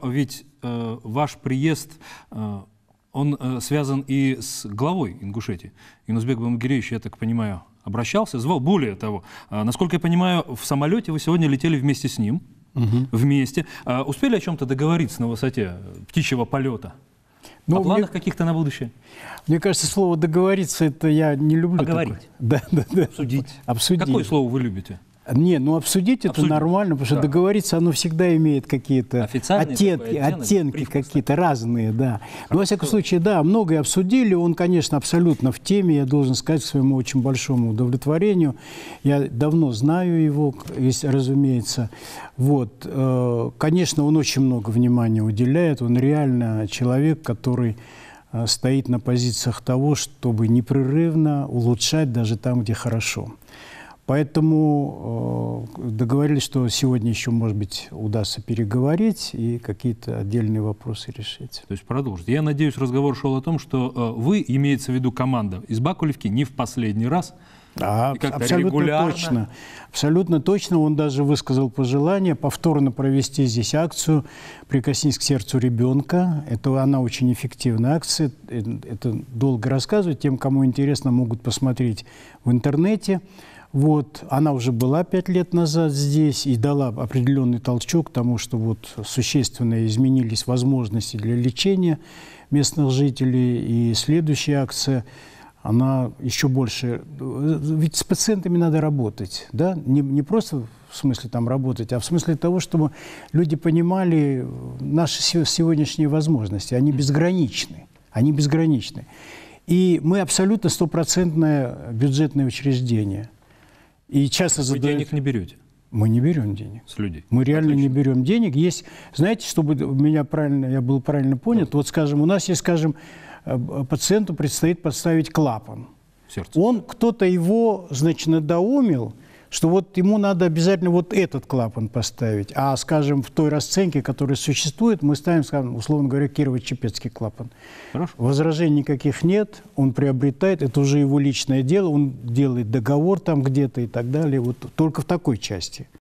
Ведь ваш приезд, он связан и с главой Ингушетии. Юнусбек Баймугереевич, я так понимаю, обращался, звал. Более того, насколько я понимаю, в самолете вы сегодня летели вместе с ним, вместе. Успели о чем-то договориться на высоте птичьего полета? Ну, о планах каких-то на будущее? Мне кажется, слово «договориться» это я не люблю. Поговорить. Да. Обсудить. Обсудить. Какое слово вы любите? Не, ну обсудить это нормально, потому что договориться оно всегда имеет какие-то оттенки какие-то разные, да. Но, во всяком случае, да, многое обсудили, он, конечно, абсолютно в теме, я должен сказать, к своему очень большому удовлетворению. Я давно знаю его, разумеется. Вот. Конечно, он очень много внимания уделяет, он реально человек, который стоит на позициях того, чтобы непрерывно улучшать даже там, где хорошо. Поэтому договорились, что сегодня еще, может быть, удастся переговорить и какие-то отдельные вопросы решить. То есть продолжить. Я надеюсь, разговор шел о том, что вы, имеется в виду команда из Бакулевки, не в последний раз. Да, абсолютно точно. Абсолютно точно. Он даже высказал пожелание повторно провести здесь акцию «Прикоснись к сердцу ребенка». Она очень эффективная акция. Это долго рассказывать. Тем, кому интересно, могут посмотреть в интернете. Вот. Она уже была 5 лет назад здесь и дала определенный толчок к тому, что вот существенно изменились возможности для лечения местных жителей. И следующая акция, она еще больше... Ведь с пациентами надо работать, да? Не просто в смысле там работать, а в смысле того, чтобы люди понимали наши сегодняшние возможности. Они безграничны. Они безграничны. И мы абсолютно стопроцентное бюджетное учреждение. И часто вы денег не берете? Мы не берем денег. С людей? Мы реально не берем денег. Есть, знаете, чтобы я был правильно понят, вот, скажем, у нас есть, скажем, пациенту предстоит поставить клапан. Сердце. Кто-то его, значит, надоумил, что вот ему надо обязательно вот этот клапан поставить. А, скажем, в той расценке, которая существует, мы ставим, скажем, условно говоря, Кирово-Чепецкий клапан. Хорошо. Возражений никаких нет, он приобретает, это уже его личное дело, он делает договор там где-то и так далее, вот только в такой части.